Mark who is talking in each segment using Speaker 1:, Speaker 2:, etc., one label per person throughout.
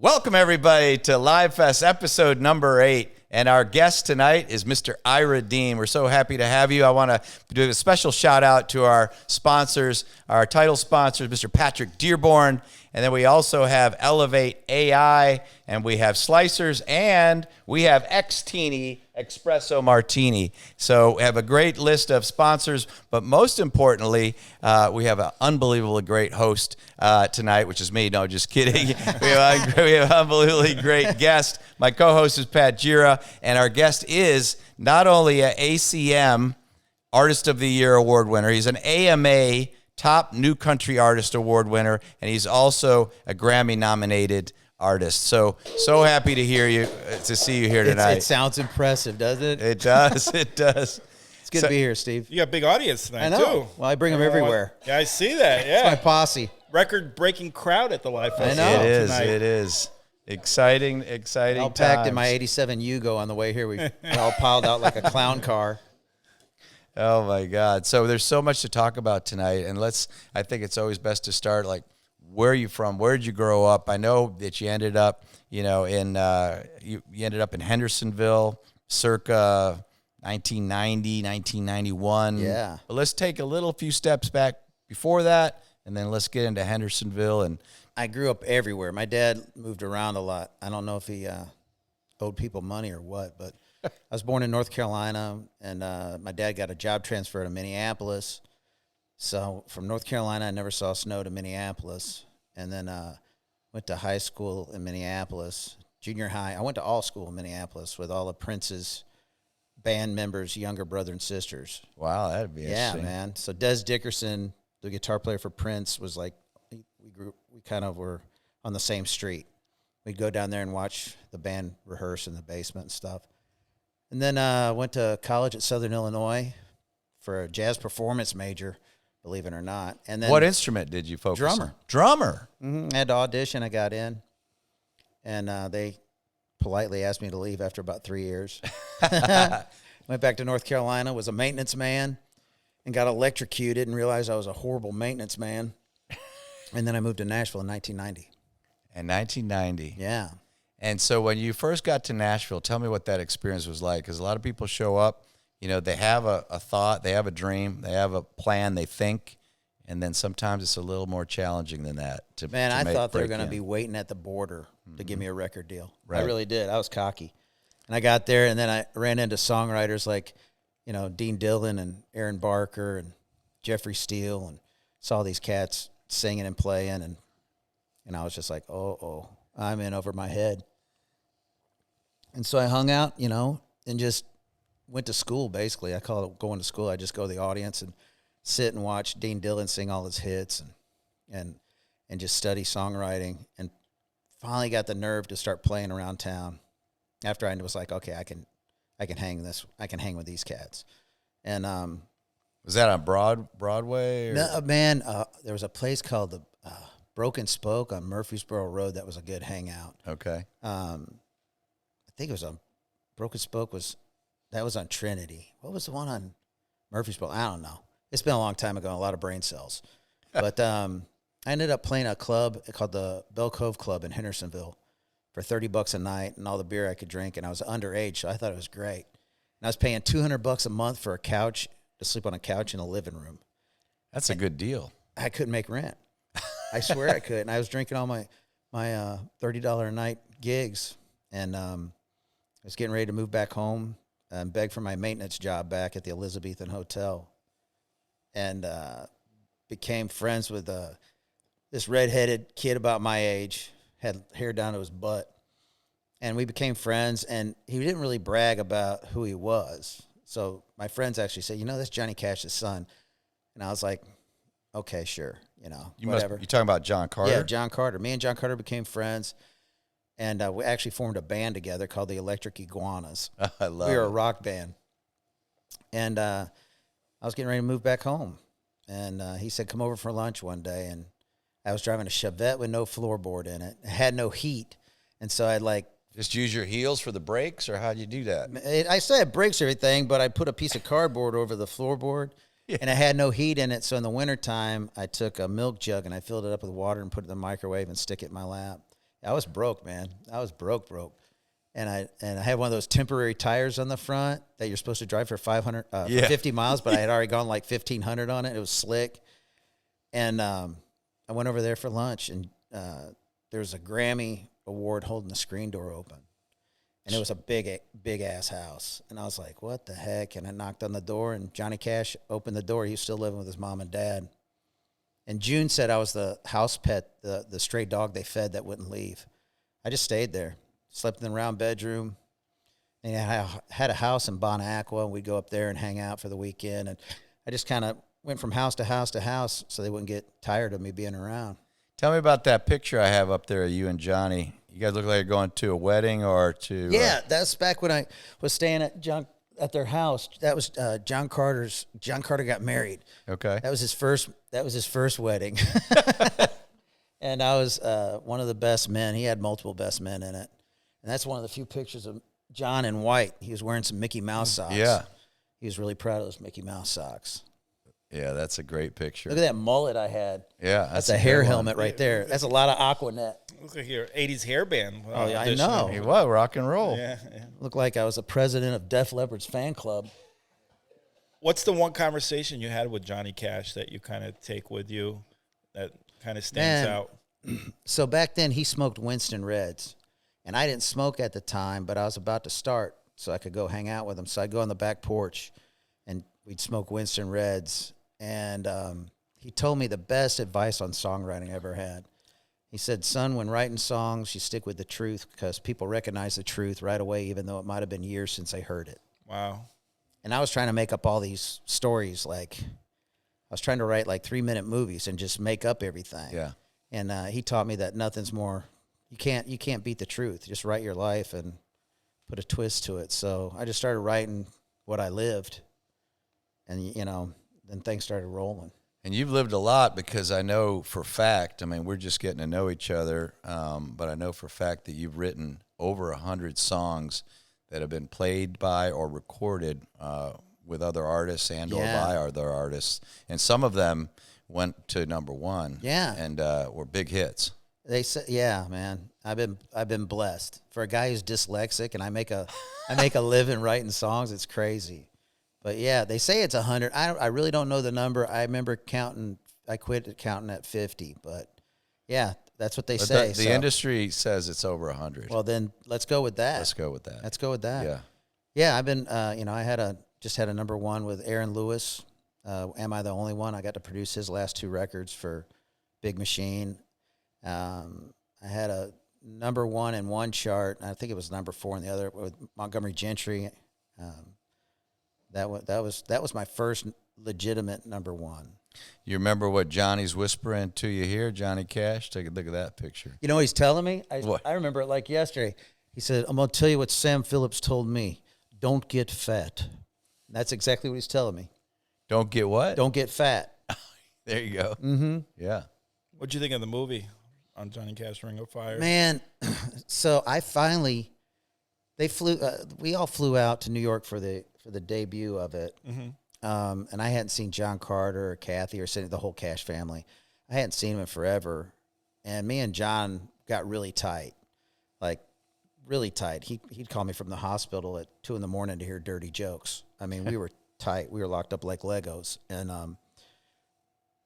Speaker 1: Welcome, everybody, to LiveFest episode number 8. And our guest tonight is Mr. Ira Dean. We're so happy to have you. I want to do a special shout out to our sponsors, our title sponsors, Mr. Patrick Dearborn. And then we also have Elevate AI, and we have Slicers, and we have X-Teeny Espresso Martini. So we have a great list of sponsors, but most importantly, we have an unbelievably great host tonight, which is me. No, just kidding. we have an unbelievably great guest. My co-host is Pat Jira, and our guest is not only an ACM Artist of the Year award winner, he's an AMA Top New Country Artist Award winner, and he's also a Grammy-nominated artist. So happy to see you here tonight.
Speaker 2: It sounds impressive, doesn't it?
Speaker 1: It does. It does.
Speaker 2: It's good to be here, Steve.
Speaker 3: You got a big audience tonight,
Speaker 2: I know.
Speaker 3: too.
Speaker 2: Well, I bring them everywhere.
Speaker 3: Yeah, I see that. Yeah,
Speaker 2: It's my posse.
Speaker 3: Record-breaking crowd at the LiveFest.
Speaker 2: I know.
Speaker 1: It is.
Speaker 3: Tonight.
Speaker 1: It is. Exciting
Speaker 2: All packed in
Speaker 1: times.
Speaker 2: my 87 Yugo on the way here. We all piled out like a clown car.
Speaker 1: Oh my God. So there's so much to talk about tonight. And I think it's always best to start like, where are you from? Where did you grow up? I know that you ended up, you ended up in Hendersonville circa 1990, 1991.
Speaker 2: Yeah.
Speaker 1: But let's take a few steps back before that, and then let's get into Hendersonville. And
Speaker 2: I grew up everywhere. My dad moved around a lot. I don't know if he owed people money or what, but I was born in North Carolina, and my dad got a job transfer to Minneapolis. So from North Carolina, I never saw snow to Minneapolis. And then went to high school in Minneapolis, junior high. I went to all school in Minneapolis with all of Prince's band members' younger brother and sisters.
Speaker 1: wow, that'd be interesting.
Speaker 2: Yeah, man. So Des Dickerson, the guitar player for Prince, was like, we kind of were on the same street. We'd go down there and watch the band rehearse in the basement and stuff. And then went to college at Southern Illinois for a jazz performance major, believe it or not. And then
Speaker 1: What instrument did you focus on?
Speaker 2: Drummer.
Speaker 1: Drummer.
Speaker 2: I had to audition. I got in, and they politely asked me to leave after about 3 years. Went back to North Carolina, was a maintenance man, and got electrocuted and realized I was a horrible maintenance man. And then I moved to Nashville in 1990.
Speaker 1: In 1990.
Speaker 2: Yeah.
Speaker 1: And so when you first got to Nashville, tell me what that experience was like. Because a lot of people show up, they have a thought, they have a dream, they have a plan, they think, and then sometimes it's a little more challenging than that.
Speaker 2: I thought they were going to be waiting at the border to give me a record deal. Right. I really did. I was cocky. And I got there, and then I ran into songwriters like, Dean Dillon and Aaron Barker and Jeffrey Steele, and saw these cats singing and playing, and I was just like, oh, I'm in over my head. And so I hung out, and just went to school, basically. I call it going to school. I just go to the audience and sit and watch Dean Dillon sing all his hits and just study songwriting, and finally got the nerve to start playing around town after I was like, okay, I can hang with these cats. And
Speaker 1: Was that on Broadway? Or?
Speaker 2: no, man, there was a place called the Broken Spoke on Murfreesboro Road that was a good hangout.
Speaker 1: Okay.
Speaker 2: I think it was on Broken Spoke that was on Trinity. What was the one on Murfreesboro? I don't know. It's been a long time ago, a lot of brain cells. But I ended up playing a club called the Bell Cove Club in Hendersonville for $30 a night and all the beer I could drink, and I was underage, so I thought it was great. And I was paying $200 a month for a couch, to sleep on a couch in a living room.
Speaker 1: That's a good deal.
Speaker 2: I couldn't make rent. I swear I could. And I was drinking all my $30 a night gigs, and I was getting ready to move back home and beg for my maintenance job back at the Elizabethan Hotel, and became friends with this redheaded kid about my age, had hair down to his butt, and we became friends, and he didn't really brag about who he was. So my friends actually said, that's Johnny Cash's son. And I was like, okay, sure, whatever.
Speaker 1: You're talking about John Carter?
Speaker 2: Yeah, John Carter. Me and John Carter became friends, and we actually formed a band together called the Electric Iguanas.
Speaker 1: I love
Speaker 2: We were
Speaker 1: it.
Speaker 2: a rock band. And I was getting ready to move back home. And he said, come over for lunch one day. And I was driving a Chevette with no floorboard in it. It had no heat. And so I'd
Speaker 1: Just use your heels for the brakes, or how'd you do that?
Speaker 2: I still had brakes and everything, but I put a piece of cardboard over the floorboard, and it had no heat in it. So in the wintertime, I took a milk jug and I filled it up with water and put it in the microwave and stick it in my lap I was broke, man. I was broke. And I had one of those temporary tires on the front that you're supposed to drive for 50 miles, but I had already gone like 1,500 on it. It was slick. And I went over there for lunch, and there was a Grammy award holding the screen door open. And it was a big ass house. And I was like, what the heck? And I knocked on the door, and Johnny Cash opened the door. He was still living with his mom and dad. And June said I was the house pet, the stray dog they fed that wouldn't leave. I just stayed there, slept in the round bedroom. And I had a house in Bon Aqua, and we'd go up there and hang out for the weekend. And I just kind of went from house to house to house so they wouldn't get tired of me being around.
Speaker 1: Tell me about that picture I have up there of you and Johnny. You guys look like you're going to a wedding or to...
Speaker 2: Yeah, that's back when I was staying at their house. That was John Carter got married.
Speaker 1: Okay.
Speaker 2: That was his first wedding. And I was one of the best men. He had multiple best men in it. And that's one of the few pictures of John in white. He was wearing some Mickey Mouse socks.
Speaker 1: Yeah.
Speaker 2: He was really proud of those Mickey Mouse socks.
Speaker 1: Yeah, that's a great picture.
Speaker 2: Look at that mullet I had.
Speaker 1: Yeah,
Speaker 2: that's a hair helmet right there. That's a lot of Aquanet.
Speaker 3: Look at your 80s hairband.
Speaker 2: Oh, yeah, I know.
Speaker 1: He was rock and roll.
Speaker 3: Yeah.
Speaker 2: Looked like I was the president of Def Leppard's fan club.
Speaker 3: What's the one conversation you had with Johnny Cash that you kind of take with you that kind of stands out?
Speaker 2: So back then he smoked Winston Reds, and I didn't smoke at the time, but I was about to start so I could go hang out with him. So I'd go on the back porch, and we'd smoke Winston Reds. And he told me the best advice on songwriting I ever had. He said, son, when writing songs, you stick with the truth because people recognize the truth right away, even though it might have been years since they heard it.
Speaker 3: Wow.
Speaker 2: And I was trying to make up all these stories. Like, I was trying to write like 3-minute movies and just make up everything.
Speaker 1: Yeah.
Speaker 2: And he taught me that nothing's more, you can't beat the truth. Just write your life and put a twist to it. So I just started writing what I lived. And, then things started rolling.
Speaker 1: And you've lived a lot because I know for a fact, I mean, we're just getting to know each other, but I know for a fact that you've written over 100 songs that have been played by or recorded with other artists and or by other artists. And some of them went to number one.
Speaker 2: Yeah.
Speaker 1: And were big hits.
Speaker 2: They said, yeah, man, I've been blessed. For a guy who's dyslexic and I make a living writing songs, it's crazy. But yeah, they say it's 100. I really don't know the number. I remember counting. I quit counting at 50. But yeah, that's what they say.
Speaker 1: The industry says it's over 100.
Speaker 2: Well, then let's go with that.
Speaker 1: Let's go with that.
Speaker 2: Let's go with that.
Speaker 1: Yeah.
Speaker 2: Yeah, I've been. I just had a number one with Aaron Lewis. Am I the Only One? I got to produce his last 2 records for Big Machine. I had a number one in one chart. I think it was number 4 in the other with Montgomery Gentry. That was my first legitimate number one.
Speaker 1: You remember what Johnny's whispering to you here, Johnny Cash? Take a look at that picture.
Speaker 2: You know what he's telling me?
Speaker 1: What?
Speaker 2: I remember it like yesterday. He said, I'm going to tell you what Sam Phillips told me. Don't get fat. And that's exactly what he's telling me.
Speaker 1: Don't get what?
Speaker 2: Don't get fat.
Speaker 1: There you go.
Speaker 2: Mm-hmm.
Speaker 1: Yeah.
Speaker 3: What'd you think of the movie on Johnny Cash Ring of Fire?
Speaker 2: Man, so I finally, we all flew out to New York for the debut of it.
Speaker 3: Mm-hmm.
Speaker 2: And I hadn't seen John Carter or Kathy or the whole Cash family. I hadn't seen them in forever. And me and John got really tight, like really tight. He'd call me from the hospital at 2 a.m. to hear dirty jokes. I mean, we were tight. We were locked up like Legos. And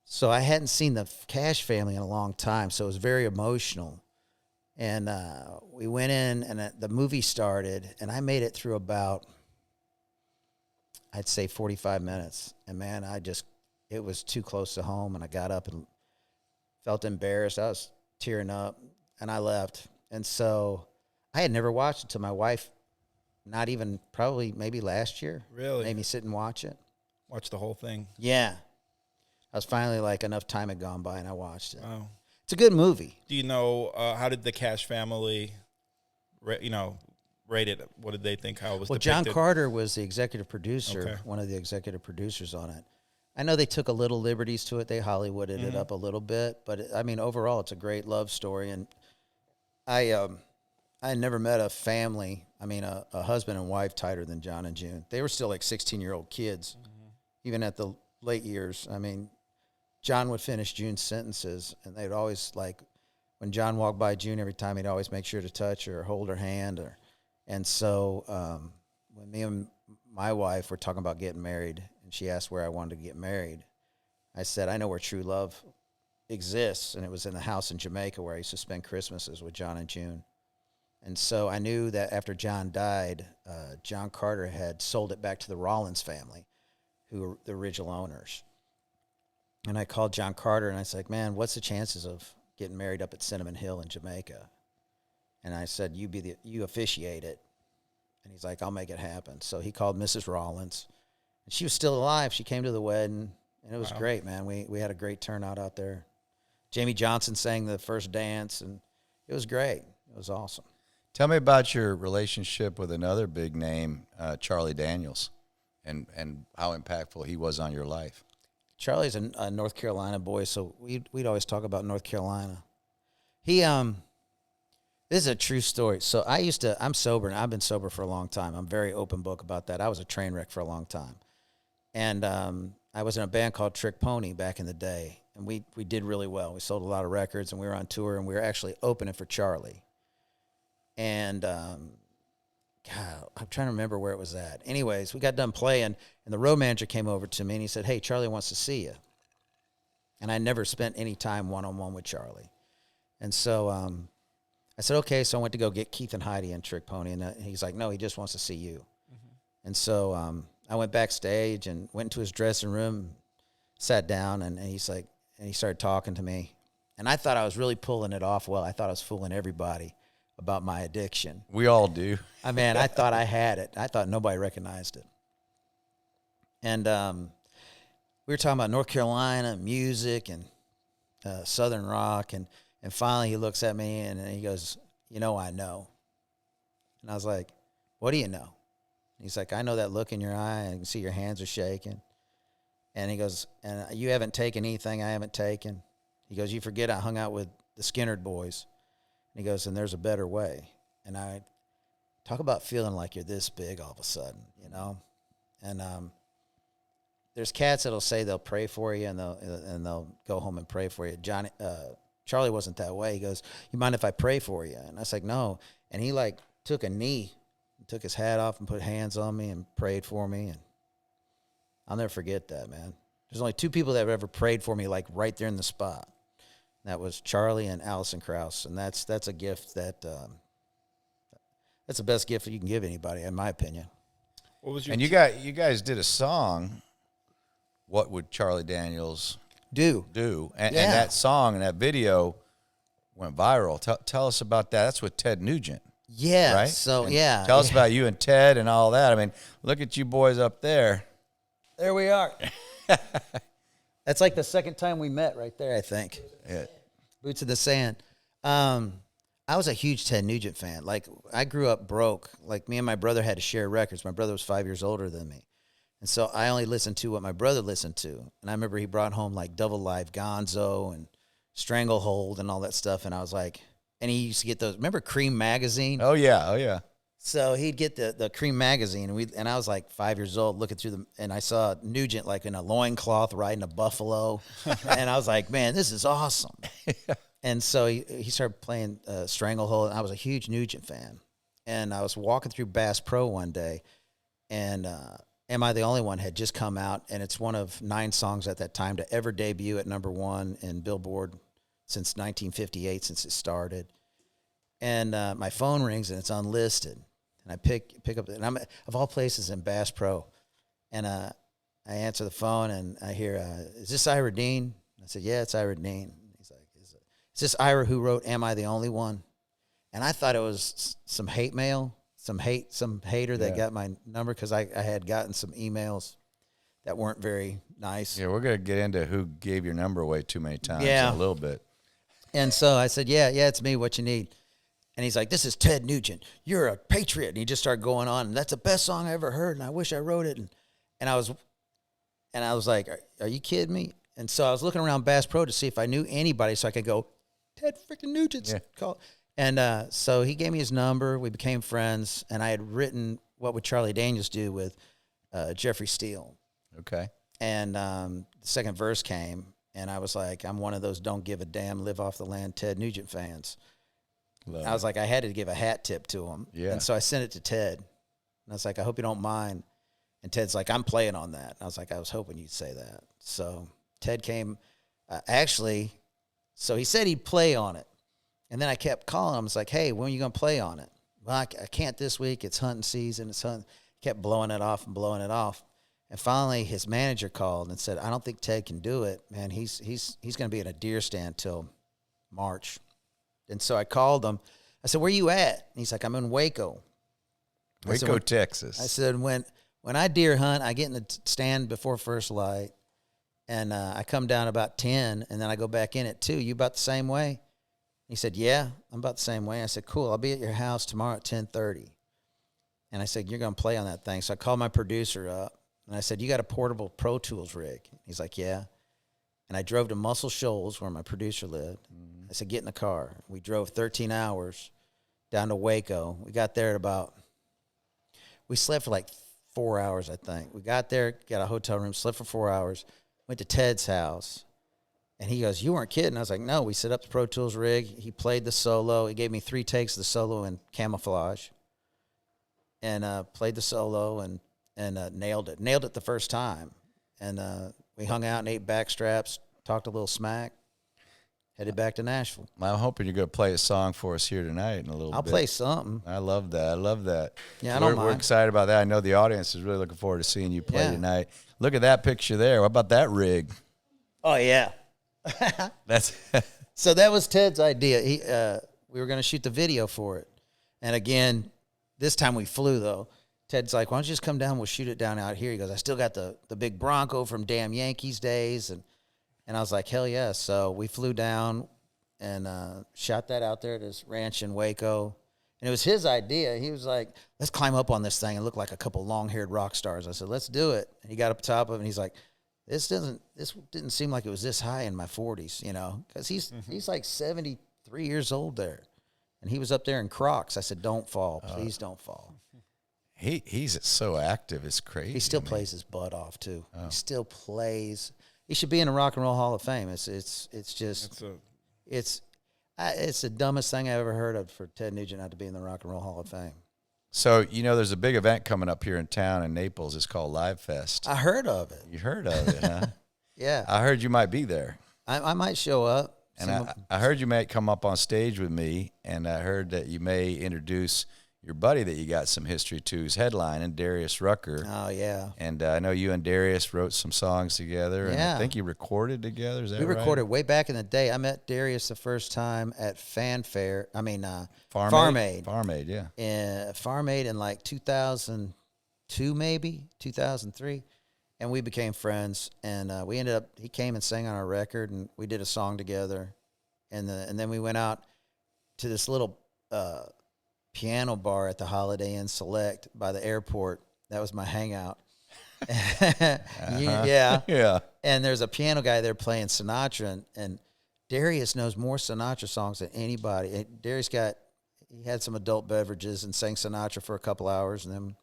Speaker 2: so I hadn't seen the Cash family in a long time, so it was very emotional. And we went in, and the movie started, and I made it through about, I'd say 45 minutes. And, man, it was too close to home, and I got up and felt embarrassed. I was tearing up, and I left. And so I had never watched it till my wife, not even probably maybe last year,
Speaker 3: Really?
Speaker 2: made me sit and watch it.
Speaker 3: Watch the whole thing.
Speaker 2: Yeah. I was finally like, enough time had gone by, and I watched it.
Speaker 3: Wow.
Speaker 2: It's a good movie.
Speaker 3: Do you know how did the Cash family, rate it? What did they think? How it was
Speaker 2: Well,
Speaker 3: depicted?
Speaker 2: John Carter was the executive producer,
Speaker 3: Okay.
Speaker 2: one of the executive producers on it. I know they took a little liberties to it. They Hollywooded it up a little bit. But, overall, it's a great love story. And I never met a family, a husband and wife tighter than John and June. They were still like 16-year-old kids, even at the late years. John would finish June's sentences, and they'd always, like, when John walked by June, every time he'd always make sure to touch her or hold her hand. And so when me and my wife were talking about getting married, and she asked where I wanted to get married, I said, I know where true love exists, and it was in the house in Jamaica where I used to spend Christmases with John and June. And so I knew that after John died, John Carter had sold it back to the Rollins family, who were the original owners. And I called John Carter, and I said, man, what's the chances of getting married up at Cinnamon Hill in Jamaica? And I said, you officiate it. And he's like, I'll make it happen. So he called Mrs. Rollins, and she was still alive. She came to the wedding, and it was great, man. We had a great turnout out there. Jamie Johnson sang the first dance, and it was great. It was awesome.
Speaker 1: Tell me about your relationship with another big name, Charlie Daniels, and how impactful he was on your life.
Speaker 2: Charlie's a North Carolina boy, so we'd always talk about North Carolina. He this is a true story. So I'm sober, and I've been sober for a long time. I'm very open book about that. I was a train wreck for a long time. And I was in a band called Trick Pony back in the day, and we did really well. We sold a lot of records, and we were on tour, and we were actually opening for Charlie. And, God, I'm trying to remember where it was at. Anyways, we got done playing, and the road manager came over to me, and he said, hey, Charlie wants to see you. And I never spent any time one-on-one with Charlie. And so I said, okay. So I went to go get Keith and Heidi in Trick Pony, and he's like, no, he just wants to see you. Mm-hmm. And so I went backstage and went into his dressing room, sat down, and he's like, and he started talking to me. And I thought I was really pulling it off well. I thought I was fooling everybody about my addiction.
Speaker 1: We all do.
Speaker 2: I mean, I thought I had it. I thought nobody recognized it. And we were talking about North Carolina, music, and Southern rock. And finally he looks at me and he goes, you know, I know. And I was like, what do you know? And he's like, I know that look in your eye. I can see your hands are shaking. And he goes, and you haven't taken anything I haven't taken. He goes, you forget I hung out with the Skinnerd boys. And he goes, and there's a better way. And I talk about feeling like you're this big all of a sudden, you know. And there's cats that'll say they'll pray for you, and they'll go home and pray for you. Charlie wasn't that way. He goes, you mind if I pray for you? And I was like, no. And he like took a knee, took his hat off, and put hands on me and prayed for me. And I'll never forget that, man. There's only two people that have ever prayed for me, like right there in the spot. That was Charlie and Allison Krauss, and that's a gift that's the best gift that you can give anybody, in my opinion.
Speaker 3: What was your
Speaker 1: and you guys did a song, What Would Charlie Daniels Do? And that song and that video went viral. Tell us about that. That's with Ted Nugent.
Speaker 2: Yeah.
Speaker 1: Right?
Speaker 2: So,
Speaker 1: and
Speaker 2: yeah.
Speaker 1: Tell us about you and Ted and all that. I mean, look at you boys up there.
Speaker 2: There we are. That's like the second time we met right there, I think.
Speaker 1: Yeah.
Speaker 2: Boots in the sand. I was a huge Ted Nugent fan. Like, I grew up broke. Like, me and my brother had to share records. My brother was 5 years older than me. And so I only listened to what my brother listened to. And I remember he brought home, like, Double Live Gonzo and Stranglehold and all that stuff. And I was like, and he used to get those. Remember Cream Magazine?
Speaker 1: Oh, yeah.
Speaker 2: So he'd get the Cream Magazine, and I was like 5 years old looking through them, and I saw Nugent like in a loincloth riding a buffalo, and I was like, man, this is awesome. And so he started playing Stranglehold, and I was a huge Nugent fan. And I was walking through Bass Pro one day, and Am I the Only One had just come out, and it's one of 9 songs at that time to ever debut at number 1 in Billboard since 1958, since it started. And my phone rings, and it's unlisted. And I pick up, and I'm of all places in Bass Pro, and I answer the phone, and I hear, "Is this Ira Dean?" I said, "Yeah, it's Ira Dean." He's like, "Is this Ira who wrote 'Am I the Only One?'" And I thought it was some hate mail, some hater that got my number, because I had gotten some emails that weren't very nice.
Speaker 1: Yeah, we're gonna get into who gave your number away too many times in a little bit.
Speaker 2: And so I said, "Yeah, it's me. What you need?" And he's like, "This is Ted Nugent. You're a patriot." And he just started going on. And that's the best song I ever heard, and I wish I wrote it. And I was like, are you kidding me? And so I was looking around Bass Pro to see if I knew anybody so I could go, Ted freaking Nugent's call. And so he gave me his number. We became friends. And I had written What Would Charlie Daniels Do with Jeffrey Steele.
Speaker 1: Okay.
Speaker 2: And the second verse came. And I was like, I'm one of those don't give a damn, live off the land Ted Nugent fans. I was like, I had to give a hat tip to him.
Speaker 1: Yeah.
Speaker 2: And so I sent it to Ted. And I was like, I hope you don't mind. And Ted's like, I'm playing on that. And I was like, I was hoping you'd say that. So Ted came, so he said he'd play on it. And then I kept calling him. I was like, hey, when are you going to play on it? Well, I can't this week. It's hunting season. Kept blowing it off and blowing it off. And finally, his manager called and said, I don't think Ted can do it. Man, he's going to be in a deer stand till March. And so I called him. I said, where you at? And he's like, I'm in Waco.
Speaker 1: Waco, Texas.
Speaker 2: I said, when I deer hunt, I get in the stand before first light, and I come down about 10, and then I go back in at 2. You about the same way? He said, yeah, I'm about the same way. I said, cool, I'll be at your house tomorrow at 10:30. And I said, you're going to play on that thing. So I called my producer up, and I said, you got a portable Pro Tools rig? He's like, yeah. And I drove to Muscle Shoals, where my producer lived. I said, get in the car. We drove 13 hours down to Waco. We got there at we slept for like 4 hours, I think. We got there, got a hotel room, slept for 4 hours, went to Ted's house. And he goes, you weren't kidding. I was like, no, we set up the Pro Tools rig. He played the solo. He gave me 3 takes of the solo in camouflage. And played the solo and nailed it. Nailed it the first time. And we hung out and ate backstraps, talked a little smack, headed back to Nashville.
Speaker 1: I'm hoping you're going to play a song for us here tonight in a little bit.
Speaker 2: I'll play something.
Speaker 1: I love that.
Speaker 2: Yeah, I don't mind.
Speaker 1: We're excited about that. I know the audience is really looking forward to seeing you play
Speaker 2: Yeah.
Speaker 1: tonight. Look at that picture there. What about that rig?
Speaker 2: Oh, yeah.
Speaker 1: That's
Speaker 2: So that was Ted's idea. We were going to shoot the video for it. And again, this time we flew, though. Ted's like, why don't you just come down? We'll shoot it down out here. He goes, I still got the big Bronco from damn Yankees days. And I was like, hell yeah. So we flew down and shot that out there at his ranch in Waco. And it was his idea. He was like, let's climb up on this thing and look like a couple long-haired rock stars. I said, let's do it. And he got up top of it, and he's like, this didn't seem like it was this high in my 40s, you know, because he's like 73 years old there. And he was up there in Crocs. I said, don't fall. Please don't fall.
Speaker 1: He's so active. It's crazy.
Speaker 2: He still plays his butt off, too. Oh. He still plays. He should be in the Rock and Roll Hall of Fame. It's the dumbest thing I ever heard of for Ted Nugent not to be in the Rock and Roll Hall of Fame.
Speaker 1: So, you know, there's a big event coming up here in town in Naples. It's called LiveFest.
Speaker 2: I heard of it.
Speaker 1: You heard of it, huh?
Speaker 2: Yeah.
Speaker 1: I heard you might be there.
Speaker 2: I might show up.
Speaker 1: And I heard you might come up on stage with me, and I heard that you may introduce your buddy that you got some history to, who's headlining, Darius Rucker.
Speaker 2: Oh, yeah.
Speaker 1: And I know you and Darius wrote some songs together, and I think you recorded together. Is that right?
Speaker 2: We recorded way back in the day. I met Darius the first time at Farm Aid.
Speaker 1: Farm Aid, yeah.
Speaker 2: Farm Aid in like 2002, maybe, 2003. And we became friends, and we ended up, he came and sang on our record, and we did a song together. And then we went out to this little piano bar at the Holiday Inn Select by the airport. That was my hangout. Yeah.
Speaker 1: Yeah.
Speaker 2: And there's a piano guy there playing Sinatra, and Darius knows more Sinatra songs than anybody. And Darius he had some adult beverages and sang Sinatra for a couple hours, and then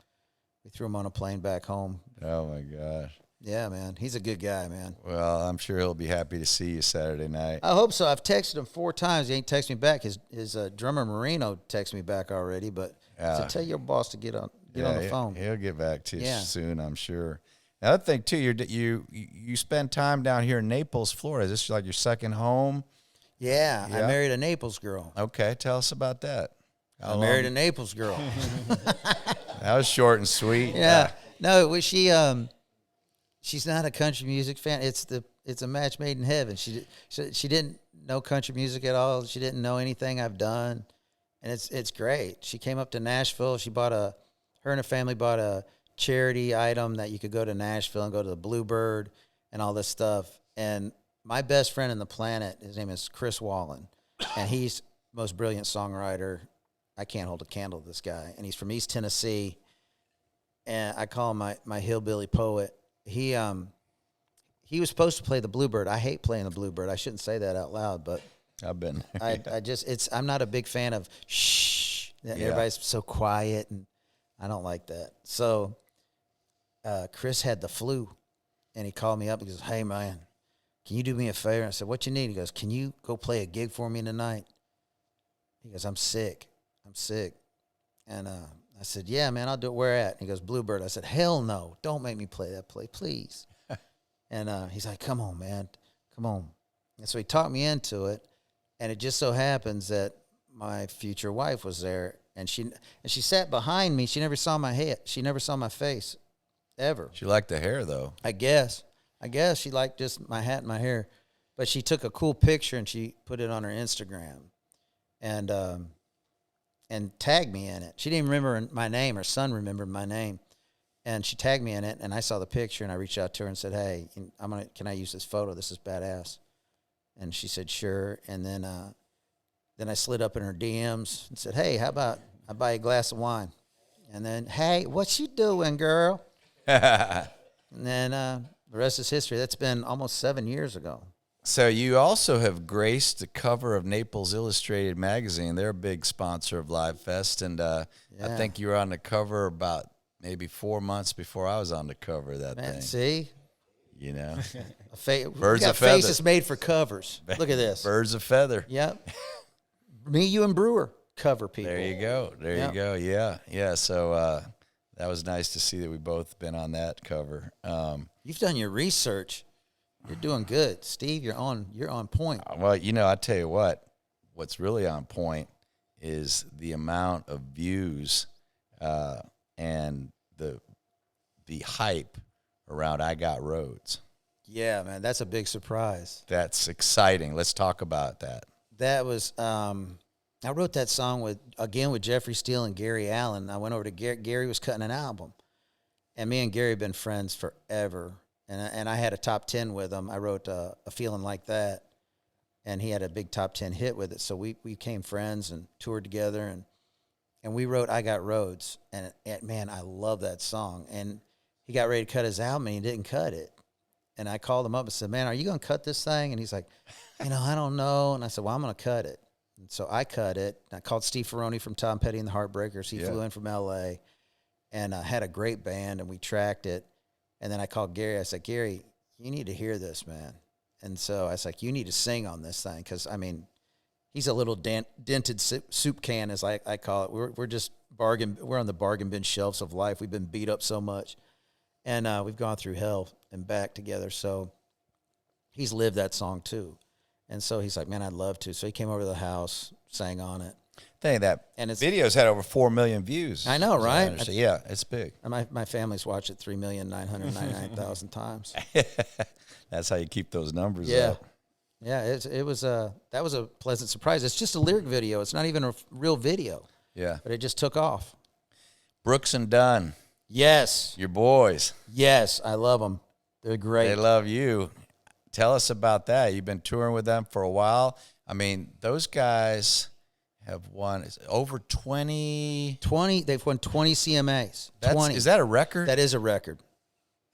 Speaker 2: we threw him on a plane back home.
Speaker 1: Oh, my gosh.
Speaker 2: Yeah, man. He's a good guy, man.
Speaker 1: Well, I'm sure he'll be happy to see you Saturday night.
Speaker 2: I hope so. I've texted him 4 times. He ain't texted me back. His drummer Marino texted me back already, but so tell your boss to get on the phone.
Speaker 1: He'll get back to you soon, I'm sure. The other thing, too, you spend time down here in Naples, Florida. Is this like your second home?
Speaker 2: Yeah, I married a Naples girl.
Speaker 1: Okay, tell us about that.
Speaker 2: I married a Naples girl.
Speaker 1: That was short and sweet.
Speaker 2: Yeah. No, she's not a country music fan. It's a match made in heaven. She didn't know country music at all. She didn't know anything I've done, and it's great. She came up to Nashville. Her and her family bought a charity item that you could go to Nashville and go to the Bluebird and all this stuff. And my best friend on the planet, his name is Chris Wallen, and he's the most brilliant songwriter. I can't hold a candle to this guy, and he's from East Tennessee. And I call him my hillbilly poet. He was supposed to play the Bluebird. I hate playing the Bluebird. I shouldn't say that out loud, but
Speaker 1: I've been.
Speaker 2: I'm not a big fan of shh. Everybody's so quiet, and I don't like that. So Chris had the flu, and he called me up. He goes, "Hey man, can you do me a favor? I said, what you need? He goes, can you go play a gig for me tonight? He goes, I'm sick. And I said, yeah, man, I'll do it. Where at? He goes, Bluebird. I said, hell no. Don't make me play that play, please. And he's like, come on, man. Come on. And so he talked me into it. And it just so happens that my future wife was there. And she sat behind me. She never saw my head. She never saw my face, ever.
Speaker 1: She liked the hair, though.
Speaker 2: I guess she liked just my hat and my hair. But she took a cool picture and she put it on her Instagram. And tagged me in it. She didn't remember my name. Her son remembered my name. And she tagged me in it, and I saw the picture, and I reached out to her and said, hey, can I use this photo? This is badass. And she said, sure. And then I slid up in her DMs and said, hey, how about I buy you a glass of wine? And then, hey, what you doing, girl? And then the rest is history. That's been almost 7 years ago.
Speaker 1: So you also have graced the cover of Naples Illustrated magazine. They're a big sponsor of LiveFest, and I think you were on the cover about maybe 4 months before I was on the cover of that thing.
Speaker 2: See?
Speaker 1: You know?
Speaker 2: Birds of feather. Faces made for covers. Look at this.
Speaker 1: Birds of feather.
Speaker 2: Yep. Me, you, and Brewer cover people.
Speaker 1: There you go. You go. Yeah. So that was nice to see that we both been on that cover.
Speaker 2: You've done your research. You're doing good, Steve. You're on point.
Speaker 1: Well, I tell you what's really on point is the amount of views and the hype around I Got Roads.
Speaker 2: Yeah, man, that's a big surprise.
Speaker 1: That's exciting. Let's talk about that.
Speaker 2: That was I wrote that song with Jeffrey Steele and Gary Allen. I went over to Gary was cutting an album, and me and Gary have been friends forever. And I had a top 10 with him. I wrote a Feeling Like That, and he had a big top 10 hit with it. So we became friends and toured together, and we wrote I Got Roads. And man, I love that song. And he got ready to cut his album, and he didn't cut it. And I called him up and said, man, are you going to cut this thing? And he's like, I don't know. And I said, well, I'm going to cut it. And so I cut it. I called Steve Ferroni from Tom Petty and the Heartbreakers. He flew in from L.A. and had a great band, and we tracked it. And then I called Gary. I said, Gary, you need to hear this, man. And so I was like, you need to sing on this thing. Because, he's a little dented soup can, as I call it. We're just we're on the bargain bin shelves of life. We've been beat up so much. And we've gone through hell and back together. So he's lived that song, too. And so he's like, man, I'd love to. So he came over to the house, sang on it.
Speaker 1: Dang, that video's had over 4 million views.
Speaker 2: I know, right?
Speaker 1: Yeah, it's big.
Speaker 2: My family's watched it 3,999,000 times.
Speaker 1: That's how you keep those numbers up.
Speaker 2: Yeah, that was a pleasant surprise. It's just a lyric video. It's not even a real video.
Speaker 1: Yeah.
Speaker 2: But it just took off.
Speaker 1: Brooks and Dunn.
Speaker 2: Yes.
Speaker 1: Your boys.
Speaker 2: Yes, I love them. They're great.
Speaker 1: They love you. Tell us about that. You've been touring with them for a while. Those guys have won over 20.
Speaker 2: They've won 20 CMAs. 20.
Speaker 1: Is that a record?
Speaker 2: That is a record.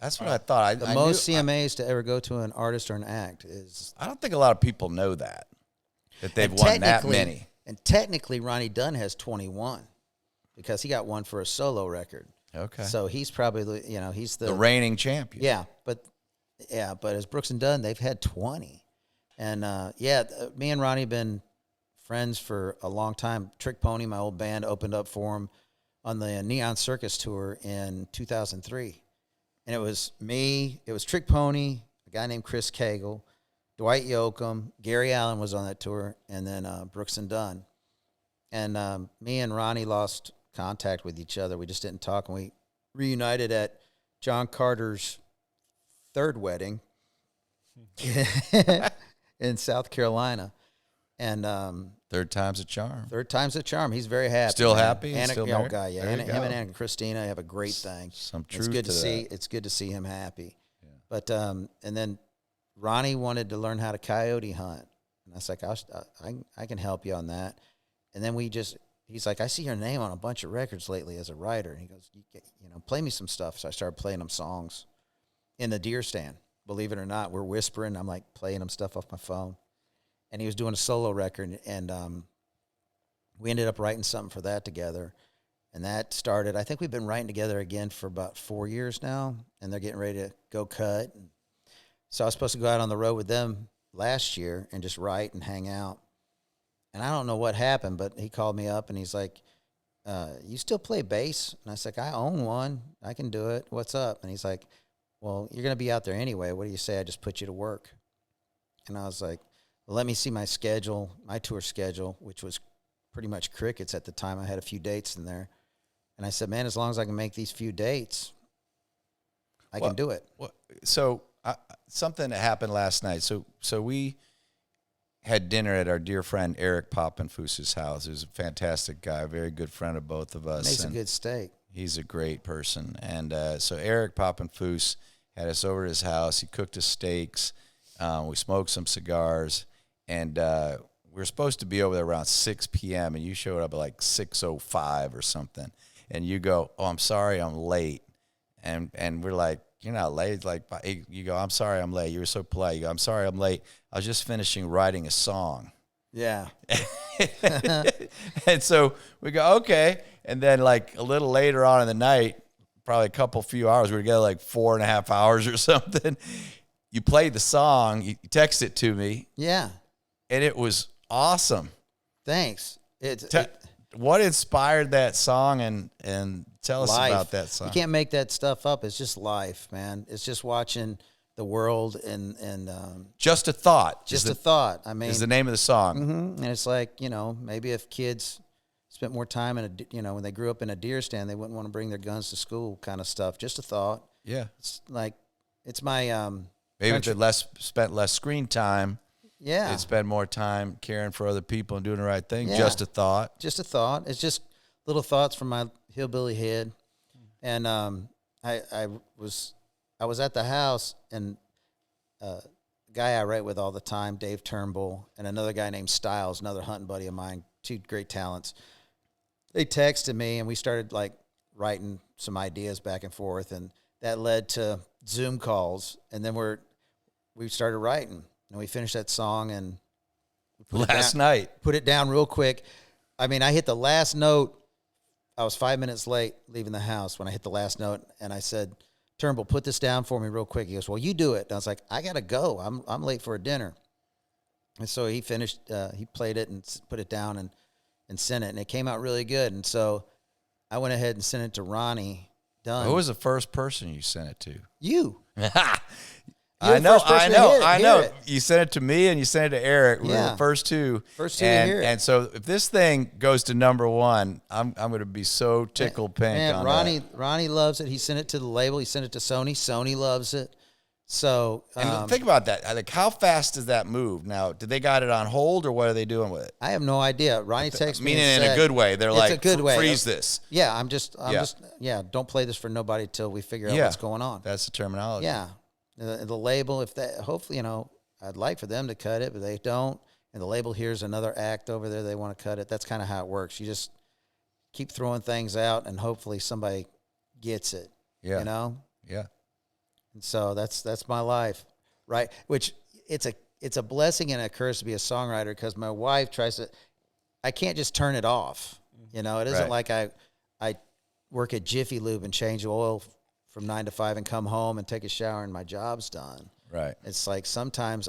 Speaker 1: That's what I thought.
Speaker 2: The most CMAs to ever go to an artist or an act is.
Speaker 1: I don't think a lot of people know that they've won that many.
Speaker 2: And technically, Ronnie Dunn has 21 because he got one for a solo record.
Speaker 1: Okay.
Speaker 2: So he's probably, he's the
Speaker 1: reigning champion.
Speaker 2: Yeah, but as Brooks and Dunn, they've had 20. And me and Ronnie have been friends for a long time. Trick Pony, my old band, opened up for him on the Neon Circus tour in 2003. And it was me, it was Trick Pony, a guy named Chris Cagle, Dwight Yoakam, Gary Allen was on that tour, and then Brooks and Dunn. And me and Ronnie lost contact with each other. We just didn't talk, and we reunited at John Carter's third wedding in South Carolina. And
Speaker 1: third time's a charm.
Speaker 2: Third time's a charm. He's very happy.
Speaker 1: Still happy? Still married?
Speaker 2: Guy, yeah. Him and Anna and Christina have a great thing.
Speaker 1: Some truth
Speaker 2: it's good
Speaker 1: to
Speaker 2: see.
Speaker 1: that.
Speaker 2: It's good to see him happy. Yeah. But and then Ronnie wanted to learn how to coyote hunt, and I was like, I can help you on that. And then he's like, I see your name on a bunch of records lately as a writer, and he goes, play me some stuff. So I started playing him songs in the deer stand. Believe it or not, we're whispering. I'm like playing him stuff off my phone. And he was doing a solo record, and we ended up writing something for that together. And that started, I think we've been writing together again for about 4 years now, and they're getting ready to go cut. So I was supposed to go out on the road with them last year and just write and hang out. And I don't know what happened, but he called me up and he's like, you still play bass? And I was like, I own one. I can do it. What's up? And he's like, well, you're going to be out there anyway. What do you say I just put you to work? And I was like, well, let me see my schedule, my tour schedule, which was pretty much crickets at the time. I had a few dates in there. And I said, man, as long as I can make these few dates, I can do it.
Speaker 1: So something that happened last night. So we had dinner at our dear friend Eric Poppenfuss's house. He was a fantastic guy, a very good friend of both of us.
Speaker 2: Makes a good steak.
Speaker 1: He's a great person. And so Eric Poppenfuss had us over at his house. He cooked us steaks. We smoked some cigars. And we were supposed to be over there around 6 p.m., and you showed up at like 6:05 or something. And you go, oh, I'm sorry, I'm late. And we're like, you're not late. Like, you go, I'm sorry, I'm late. You were so polite. You go, I'm sorry, I'm late. I was just finishing writing a song.
Speaker 2: Yeah.
Speaker 1: And so we go, okay. And then like a little later on in the night, probably a few hours, we were together like 4.5 hours or something. You played the song, you texted it to me.
Speaker 2: Yeah.
Speaker 1: And it was awesome.
Speaker 2: Thanks.
Speaker 1: What inspired that song, and tell us
Speaker 2: life.
Speaker 1: About that song.
Speaker 2: You can't make that stuff up. It's just life, man. It's just watching the world and
Speaker 1: Just a Thought.
Speaker 2: Just a Thought. I mean,
Speaker 1: is the name of the song.
Speaker 2: Mm-hmm. And it's like, maybe if kids spent more time when they grew up in a deer stand, they wouldn't want to bring their guns to school, kind of stuff. Just a thought.
Speaker 1: Yeah.
Speaker 2: It's like, it's my
Speaker 1: maybe if they spent less screen time.
Speaker 2: Yeah.
Speaker 1: They'd spend more time caring for other people and doing the right thing.
Speaker 2: Yeah.
Speaker 1: Just a thought.
Speaker 2: Just a thought. It's just little thoughts from my hillbilly head. And I was at the house, and a guy I write with all the time, Dave Turnbull, and another guy named Styles, another hunting buddy of mine, two great talents. They texted me, and we started like writing some ideas back and forth, and that led to Zoom calls, and then we started writing. And we finished that song, and
Speaker 1: last night
Speaker 2: put it down real quick. I mean, I hit the last note. I was 5 minutes late leaving the house when I hit the last note, and I said, Turnbull, put this down for me real quick. He goes, well, you do it. And I was like, I got to go. I'm late for a dinner. And so he finished, he played it and put it down and sent it, and it came out really good. And so I went ahead and sent it to Ronnie Dunn.
Speaker 1: Who was the first person you sent it to?
Speaker 2: You.
Speaker 1: I know.
Speaker 2: It.
Speaker 1: You sent it to me and you sent it to Eric. We were the first two.
Speaker 2: First two to hear it.
Speaker 1: And so if this thing goes to number one, I'm going to be so tickled pink on
Speaker 2: Ronnie loves it. He sent it to the label. He sent it to Sony. Sony loves it. So
Speaker 1: and think about that. Like, how fast does that move? Now, did they got it on hold, or what are they doing with it?
Speaker 2: I have no idea. Ronnie texted me.
Speaker 1: Meaning in a good way. They're like,
Speaker 2: a good way.
Speaker 1: Freeze this.
Speaker 2: Yeah, I'm just, don't play this for nobody till we figure out what's going on.
Speaker 1: That's the terminology.
Speaker 2: Yeah. The label, if that, hopefully, I'd like for them to cut it, but they don't. And the label hears another act over there, they want to cut it. That's kind of how it works. You just keep throwing things out, and hopefully somebody gets it.
Speaker 1: Yeah.
Speaker 2: Yeah. And so that's my life, right? Which it's a blessing and a curse to be a songwriter, because my wife I can't just turn it off. It isn't like I work at Jiffy Lube and change oil from 9 to 5 and come home and take a shower and my job's done.
Speaker 1: Right.
Speaker 2: It's like sometimes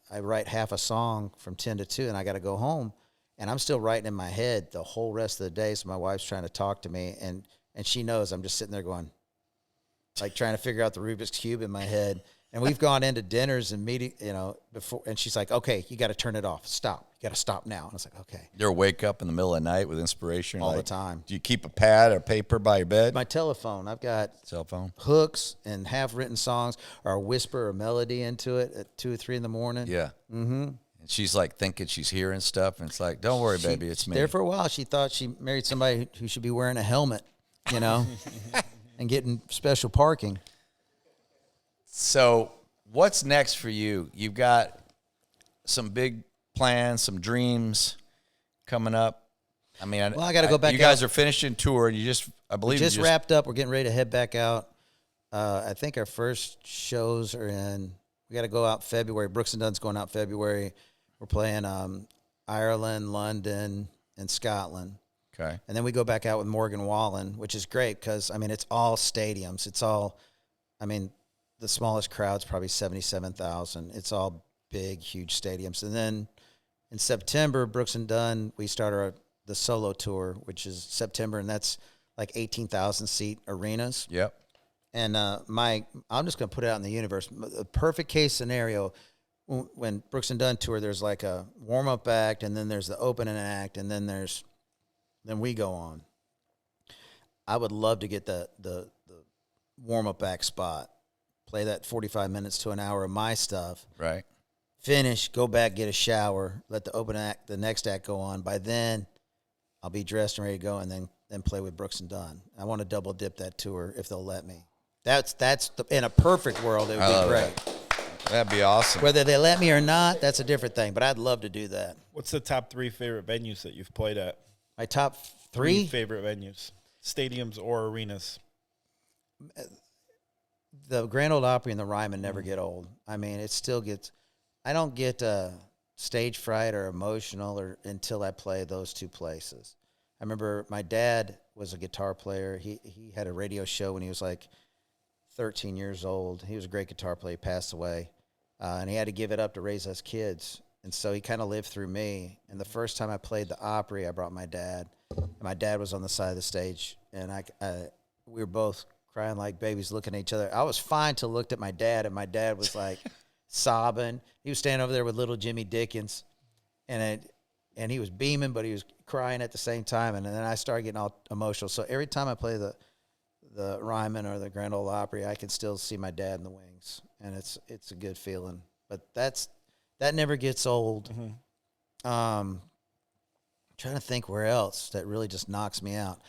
Speaker 2: I write half a song from 10 to 2 and I got to go home, and I'm still writing in my head the whole rest of the day. So my wife's trying to talk to me, and she knows I'm just sitting there going, like, trying to figure out the Rubik's Cube in my head. And we've gone into dinners and meeting, before, and she's like, okay, you got to turn it off. Stop. You got to stop now. And I was like, okay.
Speaker 1: You ever wake up in the middle of the night with inspiration?
Speaker 2: All the time.
Speaker 1: Do you keep a pad or paper by your bed?
Speaker 2: My telephone. I've got
Speaker 1: cell phone
Speaker 2: hooks and half-written songs, or whisper a melody into it at 2 or 3 in the morning.
Speaker 1: Yeah. Mm-hmm. And she's like thinking she's hearing stuff, and it's like, don't worry, baby, it's me.
Speaker 2: There for a while, she thought she married somebody who should be wearing a helmet, and getting special parking.
Speaker 1: So what's next for you? You've got some big plans, some dreams coming up. I mean,
Speaker 2: I got to go back.
Speaker 1: You guys are finishing tour, and we just
Speaker 2: wrapped up. We're getting ready to head back out. I think our first shows are in. We got to go out February. Brooks and Dunn's going out February. We're playing Ireland, London, and Scotland.
Speaker 1: Okay.
Speaker 2: And then we go back out with Morgan Wallen, which is great because, it's all stadiums. It's all, the smallest crowd's probably 77,000. It's all big, huge stadiums. And then in September, Brooks and Dunn, we start the solo tour, which is September, and that's like 18,000 seat arenas.
Speaker 1: Yep.
Speaker 2: And I'm just going to put it out in the universe. The perfect case scenario, when Brooks and Dunn tour, there's like a warm up act, and then there's the opening act, and then we go on. I would love to get the warm up act spot, play that 45 minutes to an hour of my stuff.
Speaker 1: Right.
Speaker 2: Finish, go back, get a shower, let the next act go on. By then, I'll be dressed and ready to go, and then play with Brooks and Dunn. I want to double dip that tour if they'll let me. That's in a perfect world, it would be great.
Speaker 1: That'd be awesome.
Speaker 2: Whether they let me or not, that's a different thing, but I'd love to do that.
Speaker 3: What's the top 3 favorite venues that you've played at?
Speaker 2: My top 3
Speaker 3: favorite venues, stadiums or arenas?
Speaker 2: The Grand Ole Opry and the Ryman never get old. I mean, it still gets. I don't get stage fright or emotional until I play those 2 places. I remember my dad was a guitar player. He had a radio show when he was like 13 years old. He was a great guitar player. He passed away, and he had to give it up to raise us kids. And so he kind of lived through me. And the first time I played the Opry, I brought my dad. And my dad was on the side of the stage, and we were both crying like babies, looking at each other. I was fine till I looked at my dad, and my dad was like sobbing. He was standing over there with little Jimmy Dickens, and he was beaming, but he was crying at the same time. And then I started getting all emotional. So every time I play the Ryman or the Grand Ole Opry, I can still see my dad in the wings, and it's a good feeling. But that never gets old. Mm-hmm. Trying to think where else that really just knocks me out.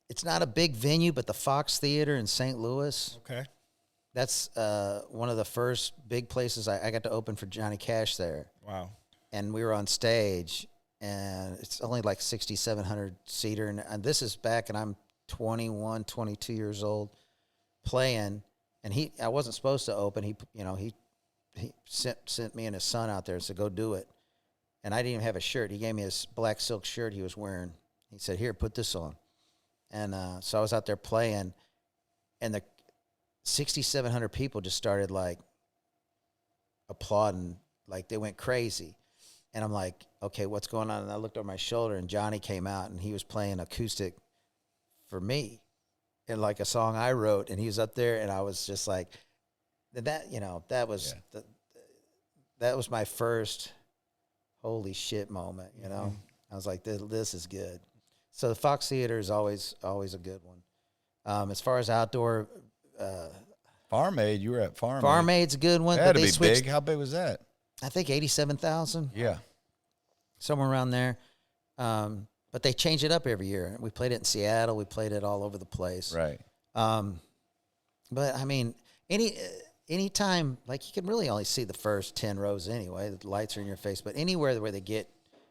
Speaker 2: It's not a big venue, but the Fox Theater in St. Louis.
Speaker 3: Okay.
Speaker 2: That's one of the first big places I got to open for Johnny Cash there.
Speaker 3: Wow. And
Speaker 2: we were on stage, and it's only like 6,700 seater. And this is back, and I'm 21, 22 years old playing. And I wasn't supposed to open. He sent me and his son out there and said, go do it. And I didn't even have a shirt. He gave me his black silk shirt he was wearing. He said, here, put this on. And so I was out there playing, and the 6,700 people just started, like, applauding. Like, they went crazy. And I'm like, okay, what's going on? And I looked over my shoulder, and Johnny came out, and he was playing acoustic for me and, like, a song I wrote. And he was up there, and I was just like, that was my first holy shit moment, you know? Mm-hmm. I was like, this is good. So the Fox Theater is always a good one. As far as outdoor...
Speaker 1: Farm Aid, you were at Farm Aid.
Speaker 2: Farm Aid's a good one.
Speaker 1: That had to be big. How big was that?
Speaker 2: I think 87,000.
Speaker 1: Yeah.
Speaker 2: Somewhere around there. But they change it up every year. We played it in Seattle. We played it all over the place.
Speaker 1: Right.
Speaker 2: But, I mean, anytime, like, you can really only see the first 10 rows anyway. The lights are in your face. But anywhere where they get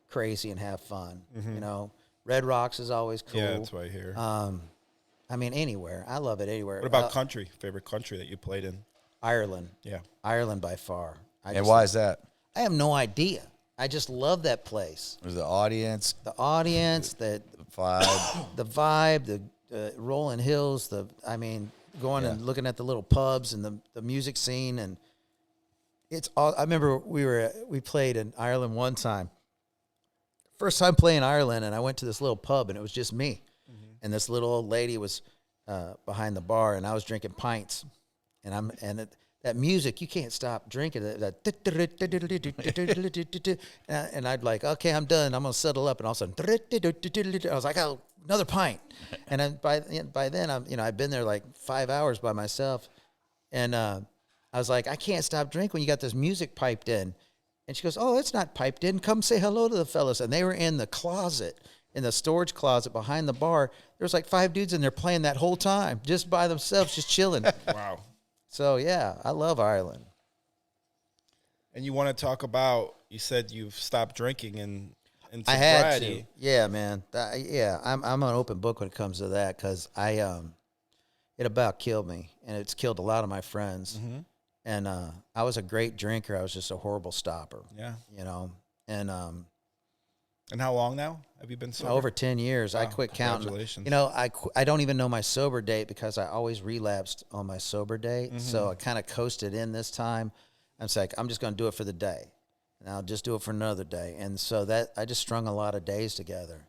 Speaker 2: crazy and have fun, you know. Red Rocks is always cool.
Speaker 3: Yeah, that's what I hear.
Speaker 2: I mean, anywhere. I love it anywhere.
Speaker 3: What about country? Favorite country that you played in?
Speaker 2: Ireland.
Speaker 3: Yeah.
Speaker 2: Ireland by far.
Speaker 1: And why is that?
Speaker 2: I have no idea. I just love that place.
Speaker 1: Was the audience?
Speaker 2: The audience, the
Speaker 1: vibe.
Speaker 2: The vibe, the rolling hills, going and looking at the little pubs and the music scene. And it's all, I remember we played in Ireland one time. First time playing Ireland, and I went to this little pub, and it was just me. Mm-hmm. And this little old lady was behind the bar, and I was drinking pints. That music, you can't stop drinking it. And I'd like, okay, I'm done. I'm going to settle up. And all of a sudden, I was like, oh, another pint. And then by then, I'd been there like 5 hours by myself. And I was like, I can't stop drinking when you got this music piped in. And she goes, oh, it's not piped in. Come say hello to the fellas. And they were in the closet, in the storage closet behind the bar. There was like 5 dudes in there playing that whole time, just by themselves, just chilling.
Speaker 3: Wow.
Speaker 2: So, yeah, I love Ireland.
Speaker 3: And you want to talk about, you said you've stopped drinking and sobriety.
Speaker 2: I had to. Yeah, man. I'm an open book when it comes to that, because it about killed me, and it's killed a lot of my friends. Mm-hmm. And I was a great drinker. I was just a horrible stopper.
Speaker 3: Yeah.
Speaker 2: You know, and
Speaker 3: And how long now have you been sober?
Speaker 2: Over 10 years.
Speaker 3: Wow,
Speaker 2: I quit counting.
Speaker 3: congratulations.
Speaker 2: You know, I don't even know my sober date because I always relapsed on my sober date. So I kind of coasted in this time. I'm like, I'm just going to do it for the day. And I'll just do it for another day. And so that I just strung a lot of days together.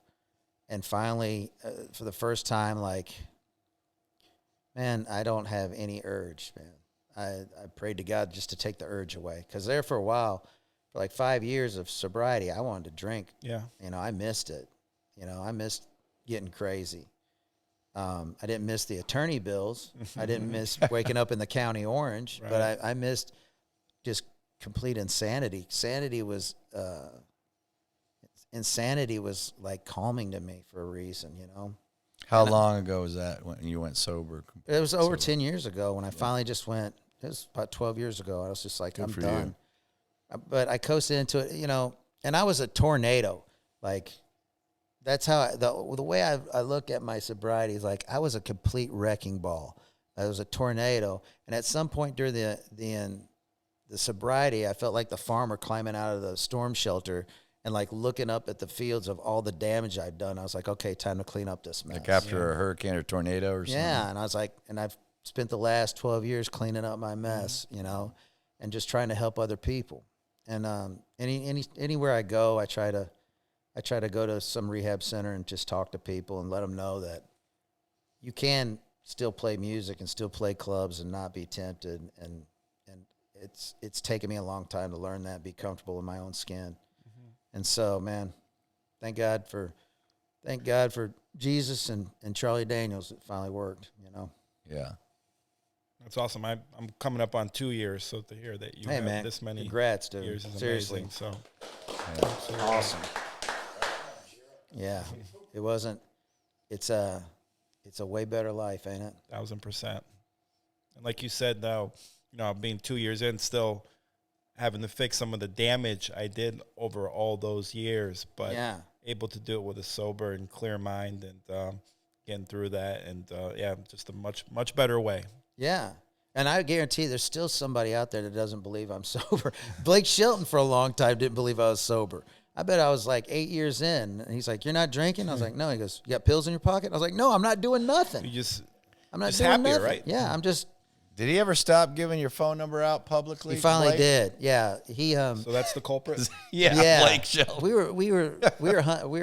Speaker 2: And finally, for the first time, like, man, I don't have any urge, man. I prayed to God just to take the urge away. Because there for a while, for like 5 years of sobriety, I wanted to drink.
Speaker 3: Yeah.
Speaker 2: You know, I missed it. You know, I missed getting crazy. I didn't miss the attorney bills. I didn't miss waking up in the county orange.
Speaker 3: Right.
Speaker 2: But I missed just complete insanity. Insanity was like calming to me for a reason, you know.
Speaker 1: How long ago was that when you went sober?
Speaker 2: It was over 10 years ago when I finally just went. It was about 12 years ago. I was just like, I'm done. But I coasted into it, you know, and I was a tornado. Like, that's how the way I look at my sobriety is like I was a complete wrecking ball. I was a tornado. And at some point during the sobriety, I felt like the farmer climbing out of the storm shelter and like looking up at the fields of all the damage I'd done. I was like, okay, time to clean up this mess.
Speaker 1: Like after a hurricane or tornado or something?
Speaker 2: Yeah, and I was like, and I've spent the last 12 years cleaning up my mess, you know, and just trying to help other people. And anywhere I go, I try to go to some rehab center and just talk to people and let them know that you can still play music and still play clubs and not be tempted. And it's taken me a long time to learn that, be comfortable in my own skin. And so, man, thank God for Jesus and Charlie Daniels. It finally worked, you know.
Speaker 1: Yeah.
Speaker 3: That's awesome. I'm coming up on 2 years, so to hear that you have
Speaker 2: man,
Speaker 3: this many
Speaker 2: congrats, dude.
Speaker 3: years is
Speaker 2: Seriously.
Speaker 3: amazing. So
Speaker 2: Awesome. Yeah. It's a way better life, ain't it?
Speaker 3: 1,000%. And like you said, though, you know, being 2 years in, still having to fix some of the damage I did over all those years, but able to do it with a sober and clear mind and getting through that. And just a much better way.
Speaker 2: Yeah. And I guarantee there's still somebody out there that doesn't believe I'm sober. Blake Shelton for a long time didn't believe I was sober. I bet I was like 8 years in. And he's like, you're not drinking? I was like, no. He goes, you got pills in your pocket? I was like, no, I'm not doing nothing. I'm not doing
Speaker 3: happy,
Speaker 2: nothing.
Speaker 3: right?
Speaker 2: Yeah, I'm just.
Speaker 1: Did he ever stop giving your phone number out publicly?
Speaker 2: He finally
Speaker 1: Blake?
Speaker 2: did. Yeah. He
Speaker 3: So that's the culprit?
Speaker 1: Yeah, Blake Shelton.
Speaker 2: We were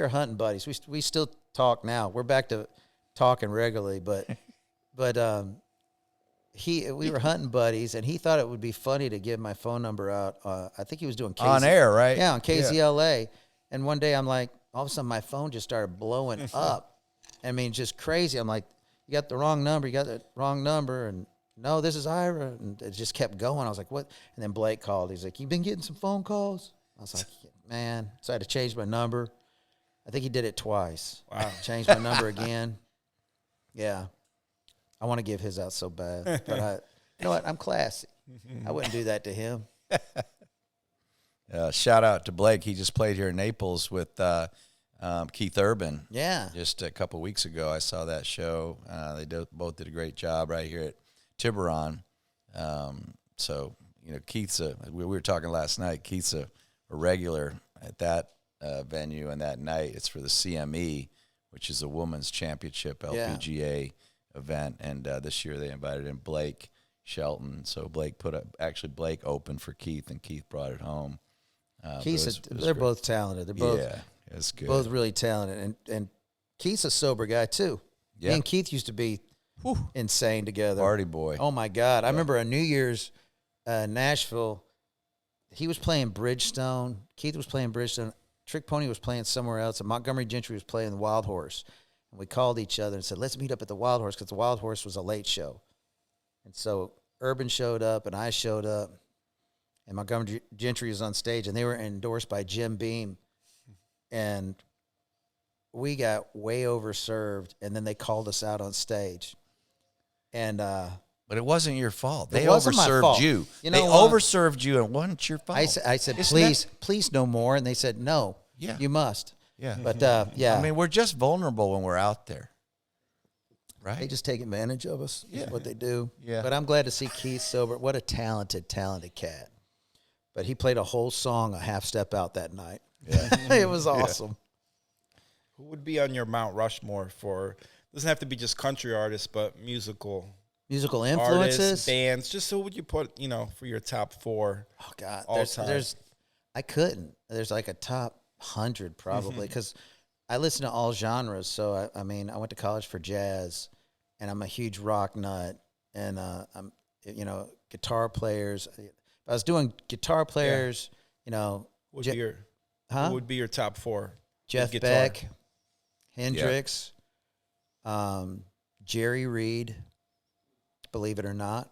Speaker 2: hunting buddies. We still talk now. We're back to talking regularly, but we were hunting buddies, and he thought it would be funny to give my phone number out. I think he was doing
Speaker 1: on air, right?
Speaker 2: Yeah, on KZLA. And one day I'm like, all of a sudden my phone just started blowing up. I mean, just crazy. I'm like, you got the wrong number. You got the wrong number. And no, this is Ira. And it just kept going. I was like, what? And then Blake called. He's like, you been getting some phone calls? I was like, man. So I had to change my number. I think he did it twice.
Speaker 3: Wow.
Speaker 2: Changed my number again. Yeah. I want to give his out so bad. But you know what? I'm classy. I wouldn't do that to him.
Speaker 1: Shout out to Blake. He just played here in Naples with Keith Urban.
Speaker 2: Yeah.
Speaker 1: Just a couple weeks ago, I saw that show. They both did a great job right here at Tiburon. So, you know, we were talking last night, Keith's a regular at that venue, and that night it's for the CME, which is a women's championship LPGA event. And this year they invited in Blake Shelton. So Blake Blake opened for Keith, and Keith brought it home.
Speaker 2: They're both talented. They're both
Speaker 1: it's good.
Speaker 2: Both really talented, and Keith's a sober guy too. Yeah. Me and Keith used to be insane together.
Speaker 1: Party boy.
Speaker 2: Oh my God! I remember a New Year's Nashville. He was playing Bridgestone. Keith was playing Bridgestone. Trick Pony was playing somewhere else, and Montgomery Gentry was playing the Wild Horse. And we called each other and said, "Let's meet up at the Wild Horse," because the Wild Horse was a late show. And so Urban showed up, and I showed up, and Montgomery Gentry was on stage, and they were endorsed by Jim Beam. And we got way overserved, and then they called us out on stage. And
Speaker 1: but it wasn't your fault. They
Speaker 2: wasn't my
Speaker 1: overserved
Speaker 2: fault.
Speaker 1: you.
Speaker 2: You
Speaker 1: They
Speaker 2: know what?
Speaker 1: overserved you, and it wasn't your fault.
Speaker 2: I said, please no more. And they said, no, you must.
Speaker 1: Yeah.
Speaker 2: But, yeah.
Speaker 1: I mean, we're just vulnerable when we're out there, right?
Speaker 2: They just take advantage of us. Yeah. Is what they do.
Speaker 1: Yeah.
Speaker 2: But I'm glad to see Keith sober. What a talented cat. But he played a whole song a half step out that night. Yeah. It was awesome.
Speaker 3: who would be on your Mount Rushmore for? Doesn't have to be just country artists, but musical
Speaker 2: influences,
Speaker 3: artists, bands. Just who would you put, for your top 4?
Speaker 2: Oh God,
Speaker 3: all time?
Speaker 2: I couldn't. There's like a top 100 probably because I listen to all genres. So I went to college for jazz, and I'm a huge rock nut, and I'm guitar players. If I was doing guitar players,
Speaker 3: who would be your top 4?
Speaker 2: Jeff Beck, Hendrix, Jerry Reed, believe it or not,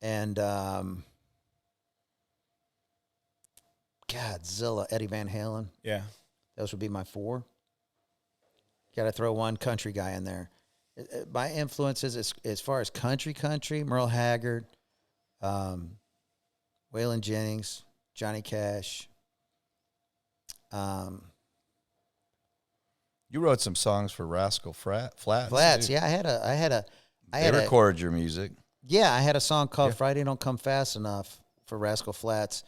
Speaker 2: and Godzilla, Eddie Van Halen.
Speaker 3: Yeah,
Speaker 2: those would be my 4. Got to throw one country guy in there. My influences, as far as country, Merle Haggard, Waylon Jennings, Johnny Cash.
Speaker 1: You wrote some songs for Rascal Flats.
Speaker 2: Flats, yeah. They
Speaker 1: recorded your music.
Speaker 2: Yeah, I had a song called "Friday Don't Come Fast Enough" for Rascal Flats.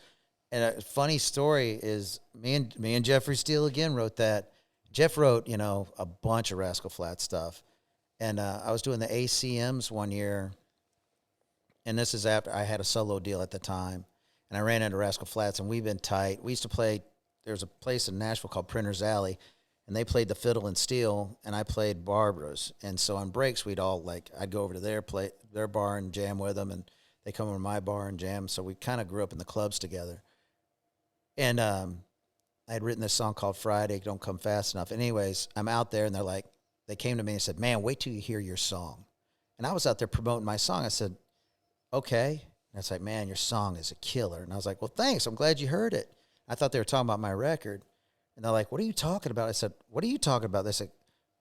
Speaker 2: And a funny story is me and Jeffrey Steele again wrote that. Jeff wrote, a bunch of Rascal Flatts stuff. And I was doing the ACMs one year, and this is after I had a solo deal at the time. And I ran into Rascal Flatts, and we've been tight. We used to play, there's a place in Nashville called Printer's Alley, and they played the fiddle and steel, and I played Barbara's. And so on breaks, I'd go over to their bar and jam with them, and they come over to my bar and jam. So we kind of grew up in the clubs together. And I had written this song called Friday Don't Come Fast Enough. Anyways, I'm out there, and they came to me and said, man, wait till you hear your song. And I was out there promoting my song. I said, okay. And it's like, man, your song is a killer. And I was like, well, thanks. I'm glad you heard it. I thought they were talking about my record. And they're like, what are you talking about? I said, what are you talking about? They said,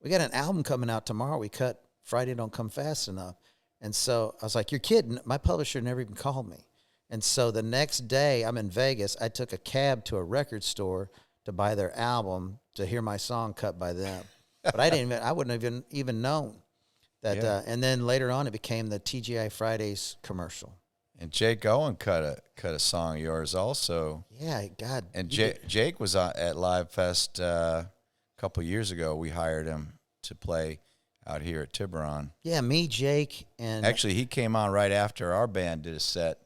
Speaker 2: we got an album coming out tomorrow. We cut Friday Don't Come Fast Enough. And so I was like, you're kidding. My publisher never even called me. And so the next day, I'm in Vegas. I took a cab to a record store to buy their album to hear my song cut by them. But I wouldn't have even known that. Yeah. And then later on, it became the TGI Fridays commercial.
Speaker 1: And Jake Owen cut a song of yours also.
Speaker 2: Yeah, God.
Speaker 1: And Jake was at LiveFest a couple years ago. We hired him to play out here at Tiburon.
Speaker 2: Yeah, me, Jake, and
Speaker 1: actually he came on right after our band did a set.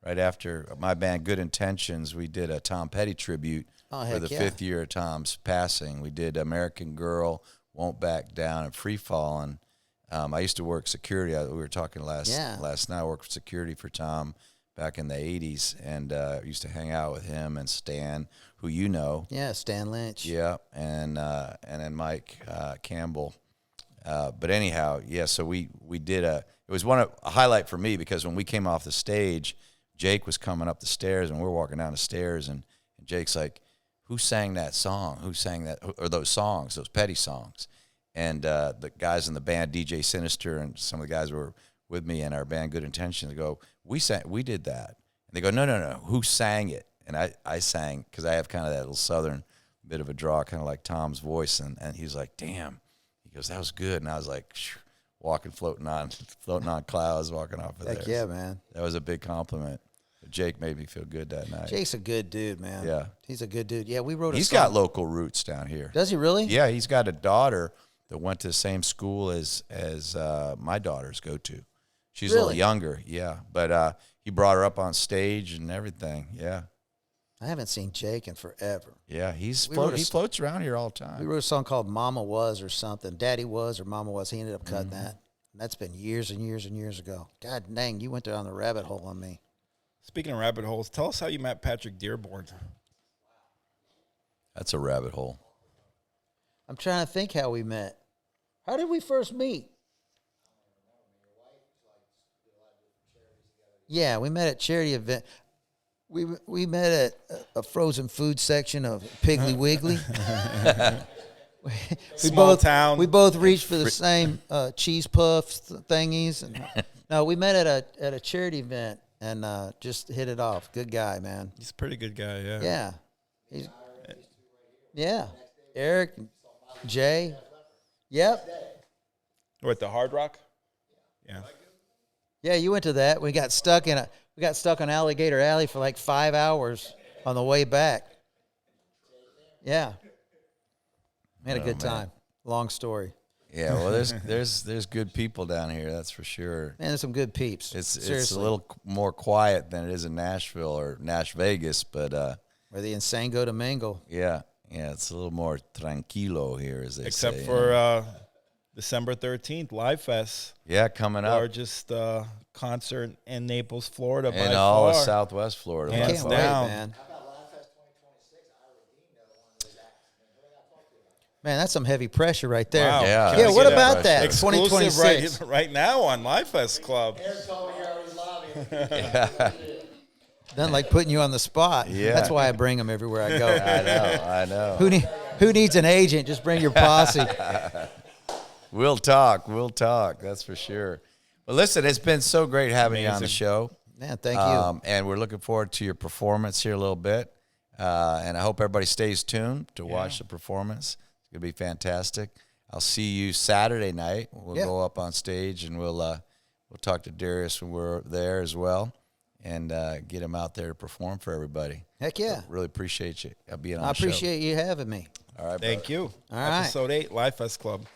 Speaker 1: Right after my band, Good Intentions, we did a Tom Petty tribute for the 5th year of Tom's passing. We did American Girl, Won't Back Down, and Free Fallin'. I used to work security. We were talking last night. I worked security for Tom back in the 80s, and used to hang out with him and Stan, who you know.
Speaker 2: Yeah, Stan Lynch.
Speaker 1: Yeah, and then Mike Campbell. But anyhow, so we did it was a highlight for me because when we came off the stage, Jake was coming up the stairs, and we're walking down the stairs, and Jake's like, who sang that song? Who sang that? Or those songs, those Petty songs? And the guys in the band, DJ Sinister, and some of the guys who were with me in our band, Good Intentions, go, we did that. And they go, no, who sang it? And I sang, because I have kind of that little southern bit of a draw, kind of like Tom's voice, and he's like, damn. He goes, that was good. And I was like, floating on clouds, walking off of there.
Speaker 2: Heck yeah, man.
Speaker 1: That was a big compliment. Jake made me feel good that night.
Speaker 2: Jake's a good dude, man.
Speaker 1: Yeah.
Speaker 2: He's a good dude. Yeah, we wrote
Speaker 1: He's got local roots down here.
Speaker 2: Does he really?
Speaker 1: Yeah, he's got a daughter that went to the same school as my daughters go to. She's a little younger, yeah. But he brought her up on stage and everything, yeah.
Speaker 2: I haven't seen Jake in forever.
Speaker 1: Yeah, he floats around here all the time.
Speaker 2: We wrote a song called Mama Was or something. Daddy Was or Mama Was. He ended up cutting that. And that's been years and years and years ago. God dang, you went down the rabbit hole on me.
Speaker 3: Speaking of rabbit holes, tell us how you met Patrick Dearborn.
Speaker 1: That's a rabbit hole.
Speaker 2: I'm trying to think how we met. How did we first meet? Yeah, we met at charity event. We met at a frozen food section of Piggly Wiggly.
Speaker 3: Small town.
Speaker 2: We both reached for the same cheese puffs thingies. And, no, we met at a charity event and just hit it off. Good guy, man.
Speaker 3: He's a pretty good guy, yeah.
Speaker 2: Yeah. Yeah. Eric, Jay. Yep.
Speaker 3: What, the Hard Rock? Yeah.
Speaker 2: Yeah, you went to that. We got stuck on Alligator Alley for like 5 hours on the way back. Yeah. We had a good time. Long story.
Speaker 1: Yeah, well, there's good people down here, that's for sure.
Speaker 2: Man, there's some good peeps.
Speaker 1: It's a little more quiet than it is in Nashville or Nash Vegas, but
Speaker 2: where the insane go to mingle.
Speaker 1: Yeah, it's a little more tranquilo here, as they say.
Speaker 3: Except for December 13th, LiveFest.
Speaker 1: Yeah, coming up.
Speaker 3: Largest concert in Naples, Florida by far.
Speaker 1: In all of Southwest Florida.
Speaker 3: Hands
Speaker 2: Can't wait,
Speaker 3: down.
Speaker 2: man. Man, that's some heavy pressure right there.
Speaker 3: Wow.
Speaker 1: Yeah,
Speaker 2: Yeah, what
Speaker 1: get
Speaker 2: about that?
Speaker 3: Exclusive
Speaker 2: 2026.
Speaker 3: right now on LiveFest Club.
Speaker 2: Doesn't like putting you on the spot.
Speaker 1: Yeah.
Speaker 2: That's why I bring them everywhere I go.
Speaker 1: I know.
Speaker 2: Who needs an agent? Just bring your posse.
Speaker 1: We'll talk, that's for sure. Well, listen, it's been so great having you on the show.
Speaker 2: Man, thank you.
Speaker 1: And we're looking forward to your performance here a little bit. And I hope everybody stays tuned to watch the performance. It's going to be fantastic. I'll see you Saturday night. We'll go up on stage and we'll talk to Darius when we're there as well, and get him out there to perform for everybody.
Speaker 2: Heck yeah.
Speaker 1: So really appreciate you being on
Speaker 2: I
Speaker 1: the show.
Speaker 2: appreciate you having me.
Speaker 1: All right,
Speaker 3: Thank you.
Speaker 2: All right.
Speaker 3: Episode 8, LiveFest Club.